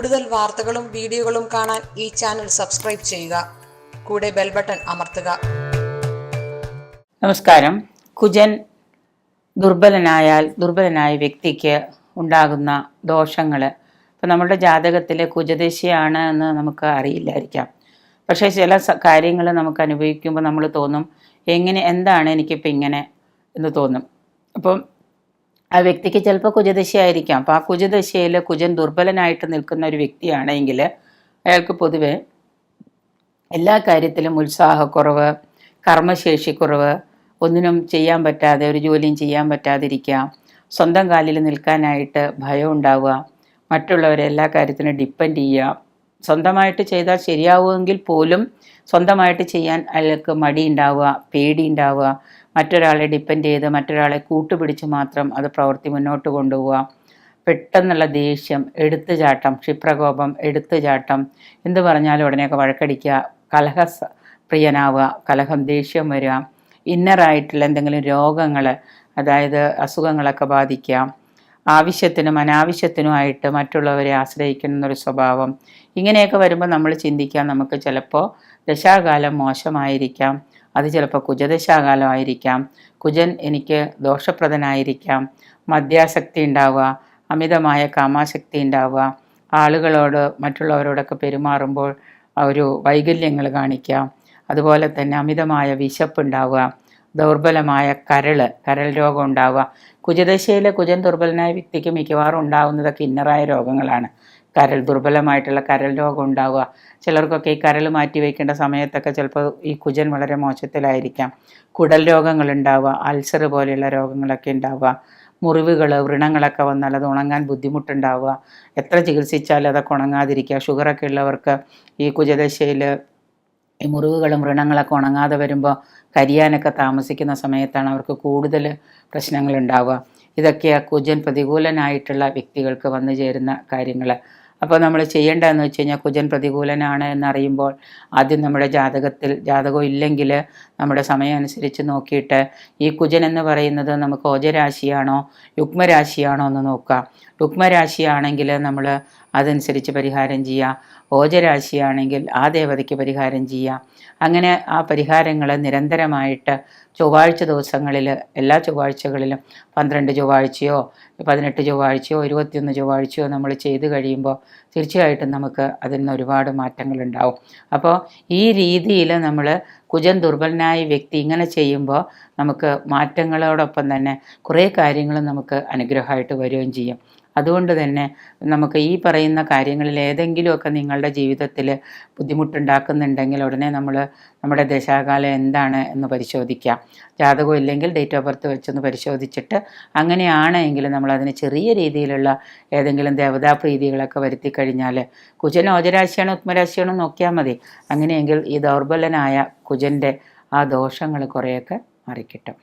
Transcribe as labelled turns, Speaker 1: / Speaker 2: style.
Speaker 1: കൂടുതൽ വാർത്തകളും വീഡിയോകളും കാണാൻ ഈ ചാനൽ സബ്സ്ക്രൈബ് ചെയ്യുക. കൂടെ ബെൽ ബട്ടൺ അമർത്തുക.
Speaker 2: നമസ്കാരം. കുജൻ ദുർബലനായ വ്യക്തിക്ക് ഉണ്ടാകുന്ന ദോഷങ്ങൾ ഇപ്പം നമ്മുടെ ജാതകത്തിൽ കുജദശയാണ് എന്ന് നമുക്ക് അറിയില്ലായിരിക്കാം. പക്ഷേ ചില കാര്യങ്ങൾ നമുക്ക് അനുഭവിക്കുമ്പോൾ നമ്മൾ തോന്നും, എന്താണ് എനിക്കിപ്പോൾ ഇങ്ങനെ എന്ന് തോന്നും. അപ്പം ആ വ്യക്തിക്ക് ചിലപ്പോൾ കുജദശയായിരിക്കാം. അപ്പോൾ ആ കുജദശയിൽ കുജൻ ദുർബലനായിട്ട് നിൽക്കുന്ന ഒരു വ്യക്തിയാണെങ്കിൽ അയാൾക്ക് പൊതുവെ എല്ലാ കാര്യത്തിലും ഉത്സാഹക്കുറവ്, കർമ്മശേഷിക്കുറവ്, ഒന്നിനും ചെയ്യാൻ പറ്റാതെ, ഒരു ജോലിയും ചെയ്യാൻ പറ്റാതിരിക്കുക, സ്വന്തം കാലിൽ നിൽക്കാനായിട്ട് ഭയം ഉണ്ടാവുക, മറ്റുള്ളവരെ എല്ലാ കാര്യത്തിനും ഡിപ്പെൻഡ് ചെയ്യുക, സ്വന്തമായിട്ട് ചെയ്താൽ ശരിയാവുമെങ്കിൽ പോലും സ്വന്തമായിട്ട് ചെയ്യാൻ അയാൾക്ക് മടി ഉണ്ടാവുക, പേടി ഉണ്ടാവുക, മറ്റൊരാളെ ഡിപ്പെൻഡ് ചെയ്ത് മറ്റൊരാളെ കൂട്ടുപിടിച്ച് മാത്രം അത് പ്രവൃത്തി മുന്നോട്ട് കൊണ്ടുപോവുക, പെട്ടെന്നുള്ള ദേഷ്യം, എടുത്തുചാട്ടം, ക്ഷിപ്രകോപം, എടുത്തുചാട്ടം, എന്ത് പറഞ്ഞാലും ഉടനെയൊക്കെ വഴക്കടിക്കുക, പ്രിയനാവുക, കലഹം, ദേഷ്യം വരിക, ഇന്നറായിട്ടുള്ള എന്തെങ്കിലും രോഗങ്ങൾ, അതായത് അസുഖങ്ങളൊക്കെ ബാധിക്കുക, ആവശ്യത്തിനും അനാവശ്യത്തിനുമായിട്ട് മറ്റുള്ളവരെ ആശ്രയിക്കുന്നൊരു സ്വഭാവം. ഇങ്ങനെയൊക്കെ വരുമ്പോൾ നമ്മൾ ചിന്തിക്കാം, നമുക്ക് ചിലപ്പോൾ ദശാകാലം മോശമായിരിക്കാം, അത് ചിലപ്പോൾ കുജദശാകാലമായിരിക്കാം, കുജൻ എനിക്ക് ദോഷപ്രദനായിരിക്കാം, മദ്യാസക്തി ഉണ്ടാവുക, അമിതമായ കാമാശക്തി ഉണ്ടാവുക, ആളുകളോട് മറ്റുള്ളവരോടൊക്കെ പെരുമാറുമ്പോൾ ഒരു വൈകല്യങ്ങൾ കാണിക്കാം, അതുപോലെ തന്നെ അമിതമായ വിശപ്പുണ്ടാവുക, ദൗർബലമായ കരൾ രോഗം ഉണ്ടാവുക. കുജദശയിലെ കുജൻ ദുർബലനായ വ്യക്തിക്ക് മിക്കവാറും ഉണ്ടാകുന്നതൊക്കെ ഇന്നറായ രോഗങ്ങളാണ്. ദുർബലമായിട്ടുള്ള കരൾ രോഗം ഉണ്ടാവുക. ചിലർക്കൊക്കെ ഈ കരൾ മാറ്റി വയ്ക്കേണ്ട സമയത്തൊക്കെ ചിലപ്പോൾ ഈ കുജൻ വളരെ മോശത്തിലായിരിക്കാം. കുടൽ രോഗങ്ങൾ ഉണ്ടാവുക, അൾസർ പോലെയുള്ള രോഗങ്ങളൊക്കെ ഉണ്ടാവുക, മുറിവുകൾ, വ്രണങ്ങളൊക്കെ വന്നാൽ അത് ഉണങ്ങാൻ ബുദ്ധിമുട്ടുണ്ടാവുക, എത്ര ചികിത്സിച്ചാലും അതൊക്കെ ഉണങ്ങാതിരിക്കുക. ഷുഗറൊക്കെ ഉള്ളവർക്ക് ഈ കുജദശയിൽ ഈ മുറിവുകളും വ്രണങ്ങളൊക്കെ ഉണങ്ങാതെ വരുമ്പോൾ കരിയാനൊക്കെ താമസിക്കുന്ന സമയത്താണ് അവർക്ക് കൂടുതൽ പ്രശ്നങ്ങൾ ഉണ്ടാവുക. ഇതൊക്കെയാണ് കുജൻ പ്രതികൂലനായിട്ടുള്ള വ്യക്തികൾക്ക് വന്നു ചേരുന്ന കാര്യങ്ങൾ. അപ്പോൾ നമ്മൾ ചെയ്യേണ്ടതെന്ന് വെച്ച് കഴിഞ്ഞാൽ, കുജൻ പ്രതികൂലനാണ് എന്നറിയുമ്പോൾ ആദ്യം നമ്മുടെ ജാതകം ഇല്ലെങ്കിൽ നമ്മുടെ സമയം അനുസരിച്ച് നോക്കിയിട്ട് ഈ കുജൻ എന്ന് പറയുന്നത് നമുക്ക് ഓജരാശിയാണോ യുഗ്മരാശിയാണോ എന്ന് നോക്കുക. യുഗ്മരാശിയാണെങ്കിൽ നമ്മൾ അതനുസരിച്ച് പരിഹാരം ചെയ്യുക, ഓജരാശിയാണെങ്കിൽ ആ ദേവതയ്ക്ക് പരിഹാരം ചെയ്യുക. അങ്ങനെ ആ പരിഹാരങ്ങൾ നിരന്തരമായിട്ട് ചൊവ്വാഴ്ച ദിവസങ്ങളിൽ, എല്ലാ ചൊവ്വാഴ്ചകളിലും 12 ചൊവ്വാഴ്ചയോ 18 ചൊവ്വാഴ്ചയോ 21 ചൊവ്വാഴ്ചയോ നമ്മൾ ചെയ്ത് കഴിയുമ്പോൾ തീർച്ചയായിട്ടും നമുക്ക് അതിൽ നിന്ന് ഒരുപാട് മാറ്റങ്ങളുണ്ടാവും. അപ്പോൾ ഈ രീതിയിൽ നമ്മൾ കുജൻ ദുർബലനായ വ്യക്തി ഇങ്ങനെ ചെയ്യുമ്പോൾ നമുക്ക് മാറ്റങ്ങളോടൊപ്പം തന്നെ കുറേ കാര്യങ്ങൾ നമുക്ക് അനുഗ്രഹമായിട്ട് വരികയും ചെയ്യും. അതുകൊണ്ട് തന്നെ നമുക്ക് ഈ പറയുന്ന കാര്യങ്ങളിൽ ഏതെങ്കിലുമൊക്കെ നിങ്ങളുടെ ജീവിതത്തിൽ ബുദ്ധിമുട്ടുണ്ടാക്കുന്നുണ്ടെങ്കിൽ ഉടനെ നമ്മുടെ ദശാകാലം എന്താണ് എന്ന് പരിശോധിക്കാം. ജാതകം ഇല്ലെങ്കിൽ ഡേറ്റ് ഓഫ് ബർത്ത് വെച്ചൊന്ന് പരിശോധിച്ചിട്ട് അങ്ങനെയാണെങ്കിൽ നമ്മളതിന് ചെറിയ രീതിയിലുള്ള ഏതെങ്കിലും ദേവതാപ്രീതികളൊക്കെ വരുത്തി കഴിഞ്ഞാൽ കുജൻ ഓജരാശിയാണോ ഉത്മരാശിയാണോ നോക്കിയാൽ മതി. അങ്ങനെയെങ്കിൽ ഈ ദൗർബലനായ കുജൻ്റെ ആ ദോഷങ്ങൾ കുറേയൊക്കെ മാറിക്കിട്ടും.